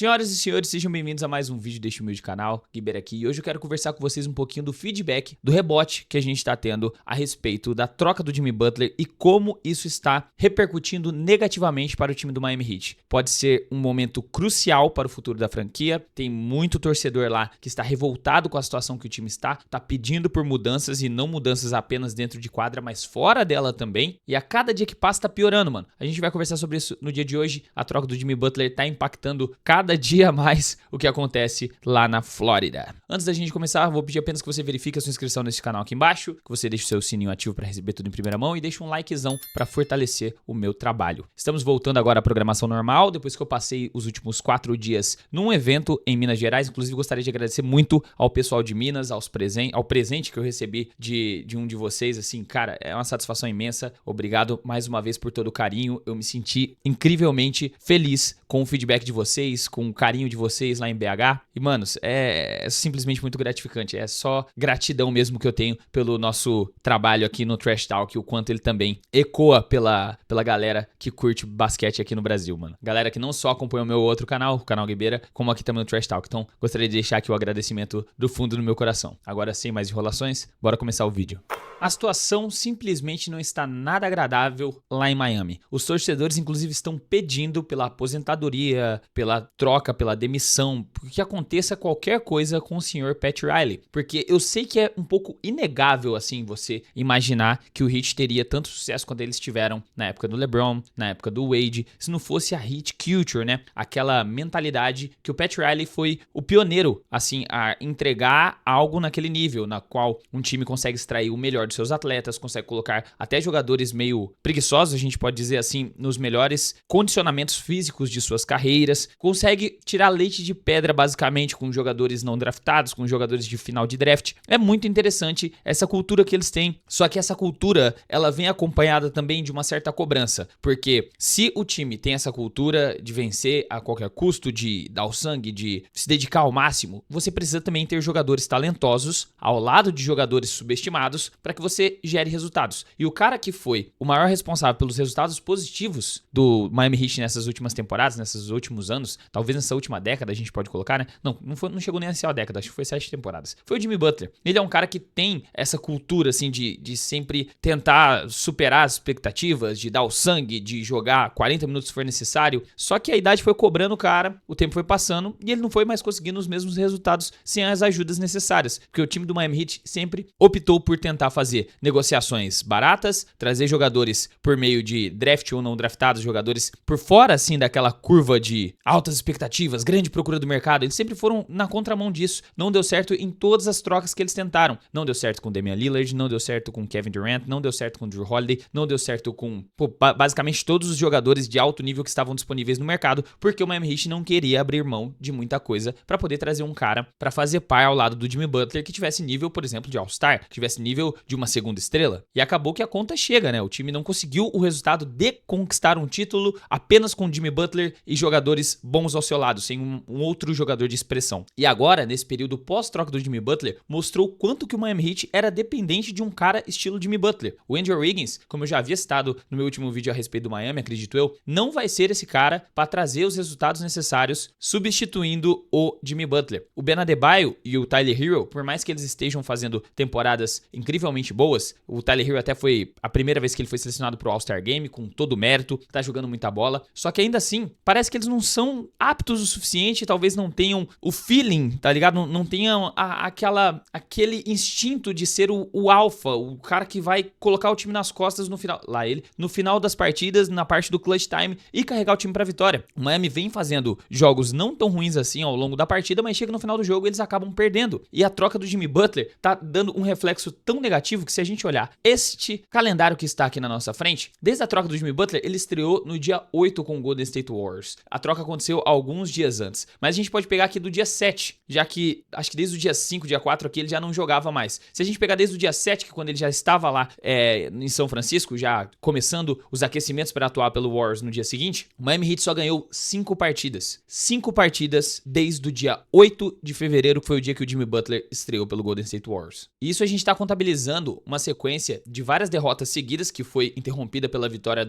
Senhoras e senhores, sejam bem-vindos a mais um vídeo deste humilde canal, Guiber aqui, e hoje eu quero conversar com vocês um pouquinho do feedback, do rebote que a gente está tendo a respeito da troca do Jimmy Butler e como isso está repercutindo negativamente para o time do Miami Heat. Pode ser um momento crucial para o futuro da franquia, tem muito torcedor lá que está revoltado com a situação que o time está pedindo por mudanças e não mudanças apenas dentro de quadra, mas fora dela também, e a cada dia que passa tá piorando, mano. A gente vai conversar sobre isso no dia de hoje. A troca do Jimmy Butler tá impactando cada dia mais o que acontece lá na Flórida. Antes da gente começar, vou pedir apenas que você verifique a sua inscrição nesse canal aqui embaixo, que você deixe o seu sininho ativo para receber tudo em primeira mão e deixe um likezão para fortalecer o meu trabalho. Estamos voltando agora à programação normal, depois que eu passei os últimos 4 dias num evento em Minas Gerais. Inclusive, gostaria de agradecer muito ao pessoal de Minas, ao presente que eu recebi de um de vocês. Assim, cara, é uma satisfação imensa. Obrigado mais uma vez por todo o carinho. Eu me senti incrivelmente feliz com o feedback de vocês, com o carinho de vocês lá em BH. E, manos, é simplesmente muito gratificante. É só gratidão mesmo que eu tenho pelo nosso trabalho aqui no Trash Talk, o quanto ele também ecoa pela galera que curte basquete aqui no Brasil, mano. Galera que não só acompanha o meu outro canal, o canal Guibeira, como aqui também no Trash Talk. Então, gostaria de deixar aqui o agradecimento do fundo do meu coração. Agora, sem mais enrolações, bora começar o vídeo. A situação simplesmente não está nada agradável lá em Miami. Os torcedores, inclusive, estão pedindo pela aposentadoria, pela troca, pela demissão, que aconteça qualquer coisa com o senhor Pat Riley. Porque eu sei que é um pouco inegável, assim, você imaginar que o Heat teria tanto sucesso quanto eles tiveram na época do LeBron, na época do Wade, se não fosse a Heat Culture, né? Aquela mentalidade que o Pat Riley foi o pioneiro, assim, a entregar algo naquele nível, na qual um time consegue extrair o melhor de seus atletas, consegue colocar até jogadores meio preguiçosos, a gente pode dizer assim, nos melhores condicionamentos físicos de suas carreiras, consegue tirar leite de pedra basicamente com jogadores não draftados, com jogadores de final de draft. É muito interessante essa cultura que eles têm, só que essa cultura, ela vem acompanhada também de uma certa cobrança, porque se o time tem essa cultura de vencer a qualquer custo, de dar o sangue, de se dedicar ao máximo, você precisa também ter jogadores talentosos ao lado de jogadores subestimados para que você gere resultados. E o cara que foi o maior responsável pelos resultados positivos do Miami Heat nessas últimas temporadas, nesses últimos anos, talvez nessa última década a gente pode colocar, né? Não chegou nem a ser uma década, acho que foi 7 temporadas. Foi o Jimmy Butler. Ele é um cara que tem essa cultura, assim, de sempre tentar superar as expectativas, de dar o sangue, de jogar 40 minutos se for necessário. Só que a idade foi cobrando o cara, o tempo foi passando e ele não foi mais conseguindo os mesmos resultados sem as ajudas necessárias. Porque o time do Miami Heat sempre optou por tentar fazer negociações baratas, trazer jogadores por meio de draft ou não draftados, jogadores por fora, assim, daquela curva de altas expectativas, grande procura do mercado. Eles sempre foram na contramão disso. Não deu certo em todas as trocas que eles tentaram. Não deu certo com Damian Lillard, não deu certo com Kevin Durant, não deu certo com Drew Holiday, não deu certo com basicamente todos os jogadores de alto nível que estavam disponíveis no mercado, porque o Miami Heat não queria abrir mão de muita coisa para poder trazer um cara para fazer par ao lado do Jimmy Butler que tivesse nível, por exemplo, de All-Star, que tivesse nível de uma segunda estrela. E acabou que a conta chega, né? O time não conseguiu o resultado de conquistar um título apenas com Jimmy Butler e jogadores bons ao seu lado, sem um outro jogador de expressão. E agora, nesse período pós-troca do Jimmy Butler, mostrou quanto que o Miami Heat era dependente de um cara estilo Jimmy Butler. O Andrew Wiggins, como eu já havia citado no meu último vídeo a respeito do Miami, acredito eu, não vai ser esse cara para trazer os resultados necessários substituindo o Jimmy Butler. O Ben Adebayo e o Tyler Herro, por mais que eles estejam fazendo temporadas incrivelmente boas, o Tyler Herro até foi a primeira vez que ele foi selecionado pro All-Star Game, com todo o mérito, tá jogando muita bola, só que ainda assim, parece que eles não são aptos o suficiente, talvez não tenham o feeling, tá ligado? Não tenham aquele instinto de ser o alfa, o cara que vai colocar o time nas costas no final das partidas, na parte do clutch time e carregar o time pra vitória. O Miami vem fazendo jogos não tão ruins assim ao longo da partida, mas chega no final do jogo e eles acabam perdendo. E a troca do Jimmy Butler tá dando um reflexo tão negativo que se a gente olhar este calendário que está aqui na nossa frente, desde a troca do Jimmy Butler, ele estreou no dia 8 com o Golden State Warriors. A troca aconteceu alguns dias antes, mas a gente pode pegar aqui do dia 7, já que acho que desde o dia 5, dia 4 aqui ele já não jogava mais. Se a gente pegar desde o dia 7, que quando ele já estava lá em São Francisco, já começando os aquecimentos para atuar pelo Warriors no dia seguinte, o Miami Heat só ganhou 5 partidas. 5 partidas desde o dia 8 de fevereiro, que foi o dia que o Jimmy Butler estreou pelo Golden State Warriors. E isso a gente está contabilizando uma sequência de várias derrotas seguidas, que foi interrompida pela vitória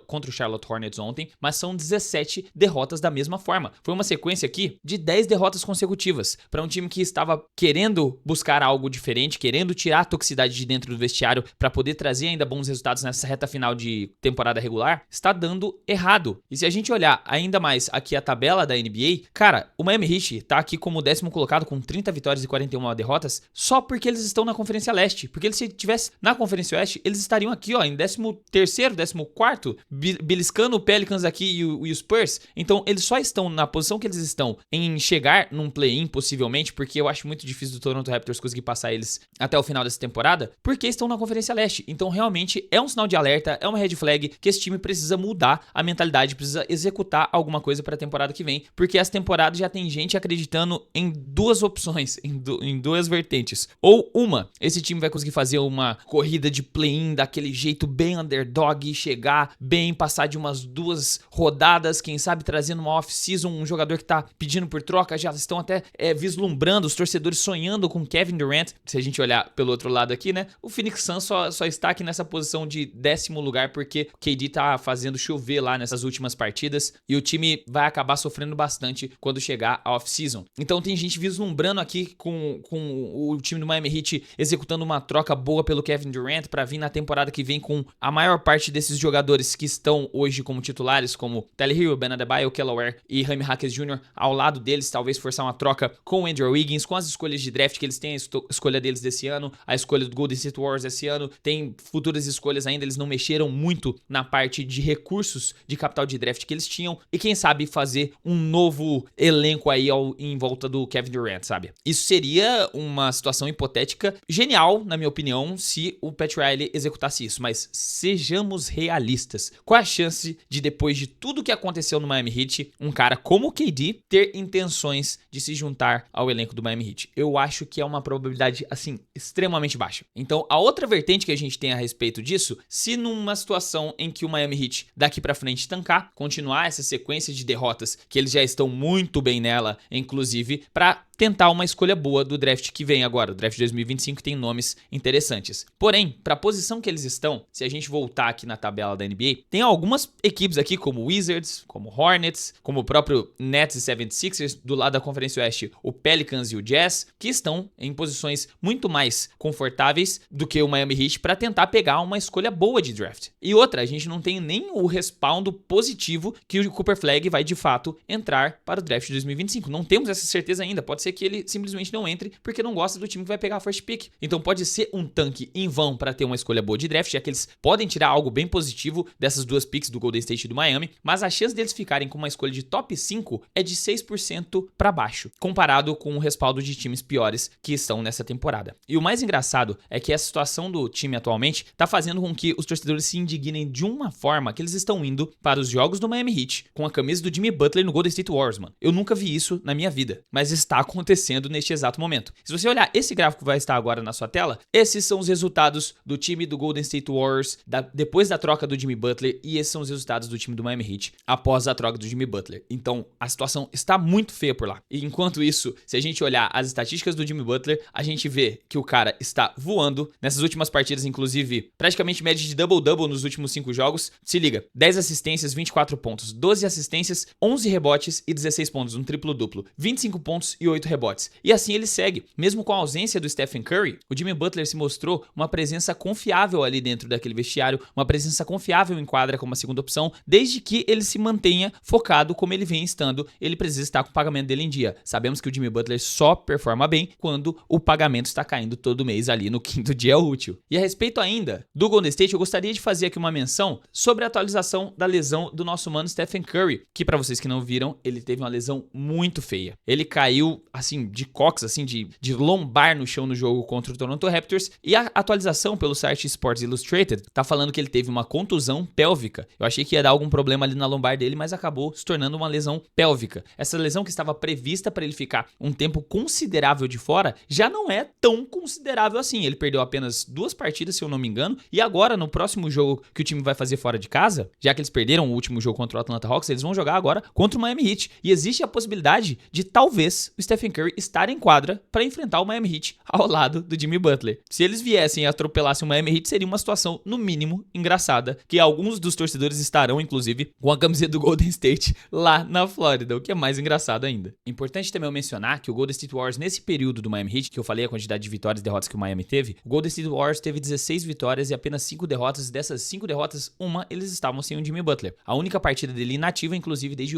contra o Charlotte Hornets ontem, mas são 17 derrotas da mesma forma. forma. Foi uma sequência aqui de 10 derrotas consecutivas para um time que estava querendo buscar algo diferente, querendo tirar a toxicidade de dentro do vestiário para poder trazer ainda bons resultados nessa reta final de temporada regular, está dando errado. E se a gente olhar ainda mais aqui a tabela da NBA, cara, o Miami Heat tá aqui como 10º colocado com 30 vitórias e 41 derrotas, só porque eles estão na Conferência Leste. Porque se estivesse na Conferência Oeste, eles estariam aqui, ó, em 13º, 14º, beliscando o Pelicans aqui e o Spurs. Então, eles só estão na posição que eles estão em chegar num play-in, possivelmente, porque eu acho muito difícil do Toronto Raptors conseguir passar eles até o final dessa temporada, porque estão na Conferência Leste. Então, realmente, é um sinal de alerta, é uma red flag que esse time precisa mudar a mentalidade, precisa executar alguma coisa para a temporada que vem, porque essa temporada já tem gente acreditando em duas opções, em duas vertentes. Ou uma, esse time vai conseguir fazer uma corrida de play-in daquele jeito bem underdog, chegar bem, passar de umas 2 rodadas, quem sabe trazendo uma off-season, um jogador que tá pedindo por troca, já estão até vislumbrando, os torcedores sonhando com Kevin Durant. Se a gente olhar pelo outro lado aqui, né, o Phoenix Suns só está aqui nessa posição de 10º lugar, porque o KD tá fazendo chover lá nessas últimas partidas, e o time vai acabar sofrendo bastante quando chegar a off-season. Então tem gente vislumbrando aqui com o time do Miami Heat executando uma troca boa pelo Kevin Durant para vir na temporada que vem com a maior parte desses jogadores que estão hoje como titulares, como Tyler Herro, Ben Adebayo, Kelaware e Jaime Jaquez Jr. ao lado deles, talvez forçar uma troca com o Andrew Wiggins, com as escolhas de draft que eles têm, a escolha deles desse ano, a escolha do Golden State Warriors esse ano, tem futuras escolhas ainda, eles não mexeram muito na parte de recursos de capital de draft que eles tinham, e quem sabe fazer um novo elenco aí em volta do Kevin Durant, sabe? Isso seria uma situação hipotética genial, na minha opinião, se o Pat Riley executasse isso, mas sejamos realistas. Qual a chance de, depois de tudo que aconteceu no Miami Heat, um cara como o KD ter intenções de se juntar ao elenco do Miami Heat? Eu acho que é uma probabilidade, assim, extremamente baixa. Então, a outra vertente que a gente tem a respeito disso, se numa situação em que o Miami Heat daqui pra frente tancar, continuar essa sequência de derrotas, que eles já estão muito bem nela, inclusive, pra tentar uma escolha boa do draft que vem agora. O draft de 2025 tem nomes interessantes. Porém, para a posição que eles estão, se a gente voltar aqui na tabela da NBA, tem algumas equipes aqui como Wizards, como Hornets, como o próprio Nets e 76ers, do lado da Conferência Oeste, o Pelicans e o Jazz, que estão em posições muito mais confortáveis do que o Miami Heat para tentar pegar uma escolha boa de draft. E outra, a gente não tem nem o respaldo positivo que o Cooper Flagg vai de fato entrar para o draft de 2025. Não temos essa certeza ainda. Pode ser que ele simplesmente não entre porque não gosta do time que vai pegar a first pick. Então pode ser um tanque em vão para ter uma escolha boa de draft, já que eles podem tirar algo bem positivo dessas duas picks do Golden State e do Miami, mas a chance deles ficarem com uma escolha de top 5 é de 6% para baixo, comparado com o respaldo de times piores que estão nessa temporada. E o mais engraçado é que essa situação do time atualmente tá fazendo com que os torcedores se indignem de uma forma que eles estão indo para os jogos do Miami Heat com a camisa do Jimmy Butler no Golden State Warriors, mano. Eu nunca vi isso na minha vida, mas está acontecendo neste exato momento. Se você olhar esse gráfico que vai estar agora na sua tela, esses são os resultados do time do Golden State Warriors depois da troca do Jimmy Butler, e esses são os resultados do time do Miami Heat após a troca do Jimmy Butler. Então, a situação está muito feia por lá. E enquanto isso, se a gente olhar as estatísticas do Jimmy Butler, a gente vê que o cara está voando nessas últimas partidas, inclusive praticamente média de double-double nos últimos 5 jogos. Se liga, 10 assistências, 24 pontos, 12 assistências, 11 rebotes e 16 pontos, um triplo-duplo, 25 pontos e 8 rebotes. E assim ele segue. Mesmo com a ausência do Stephen Curry, o Jimmy Butler se mostrou uma presença confiável ali dentro daquele vestiário, uma presença confiável em quadra como a segunda opção, desde que ele se mantenha focado como ele vem estando. Ele precisa estar com o pagamento dele em dia. Sabemos que o Jimmy Butler só performa bem quando o pagamento está caindo todo mês ali no 5º dia útil. E a respeito ainda do Golden State, eu gostaria de fazer aqui uma menção sobre a atualização da lesão do nosso mano Stephen Curry, que para vocês que não viram, ele teve uma lesão muito feia. Ele caiu assim de cox, assim de lombar no chão no jogo contra o Toronto Raptors, e a atualização pelo site Sports Illustrated tá falando que ele teve uma contusão pélvica. Eu achei que ia dar algum problema ali na lombar dele, mas acabou se tornando uma lesão pélvica. Essa lesão que estava prevista para ele ficar um tempo considerável de fora, já não é tão considerável assim. Ele perdeu apenas 2 partidas, se eu não me engano, e agora no próximo jogo que o time vai fazer fora de casa, já que eles perderam o último jogo contra o Atlanta Hawks, eles vão jogar agora contra o Miami Heat, e existe a possibilidade de talvez o Stephen Curry estar em quadra para enfrentar o Miami Heat ao lado do Jimmy Butler. Se eles viessem e atropelassem o Miami Heat, seria uma situação, no mínimo, engraçada, que alguns dos torcedores estarão, inclusive, com a camiseta do Golden State lá lá na Flórida, o que é mais engraçado ainda. Importante também eu mencionar que o Golden State Warriors, nesse período do Miami Heat, que eu falei a quantidade de vitórias e derrotas que o Miami teve, o Golden State Warriors teve 16 vitórias e apenas 5 derrotas, e dessas 5 derrotas, uma eles estavam sem o Jimmy Butler. A única partida dele inativa, inclusive, desde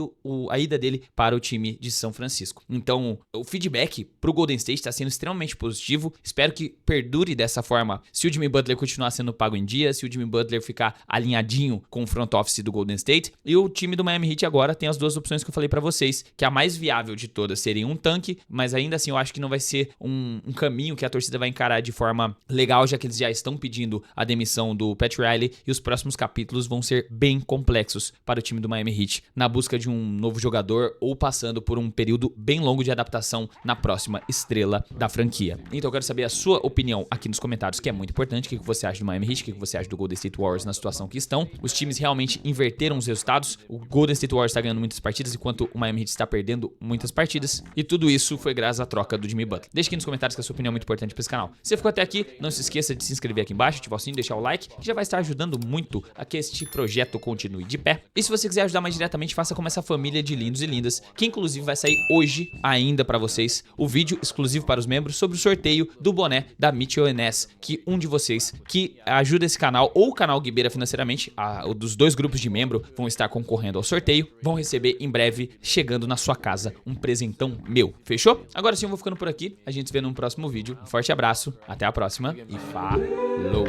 a ida dele para o time de São Francisco. Então, o feedback pro Golden State está sendo extremamente positivo. Espero que perdure dessa forma se o Jimmy Butler continuar sendo pago em dia, se o Jimmy Butler ficar alinhadinho com o front office do Golden State. E o time do Miami Heat agora tem as duas opções que eu falei pra vocês, que a mais viável de todas seria um tanque, mas ainda assim eu acho que não vai ser um caminho que a torcida vai encarar de forma legal, já que eles já estão pedindo a demissão do Pat Riley, e os próximos capítulos vão ser bem complexos para o time do Miami Heat, na busca de um novo jogador ou passando por um período bem longo de adaptação na próxima estrela da franquia. Então eu quero saber a sua opinião aqui nos comentários, que é muito importante. O que você acha do Miami Heat, o que você acha do Golden State Warriors na situação que estão. Os times realmente inverteram os resultados. O Golden State Warriors está ganhando muitas partidas, enquanto o Miami Heat está perdendo muitas partidas. E tudo isso foi graças à troca do Jimmy Butler. Deixe aqui nos comentários que a sua opinião é muito importante para esse canal. Se você ficou até aqui, não se esqueça de se inscrever aqui embaixo, ativar o sininho, deixar o like, que já vai estar ajudando muito a que este projeto continue de pé. E se você quiser ajudar mais diretamente, faça como essa família de lindos e lindas, que inclusive vai sair hoje ainda para vocês o vídeo exclusivo para os membros sobre o sorteio do boné da Mitchell & Ness, que um de vocês que ajuda esse canal ou o canal Guibeira financeiramente, dos dois grupos de membro vão estar concorrendo ao sorteio, vão receber em breve, chegando na sua casa, um presentão meu. Fechou? Agora sim eu vou ficando por aqui, a gente se vê num próximo vídeo. Um forte abraço, até a próxima e falou!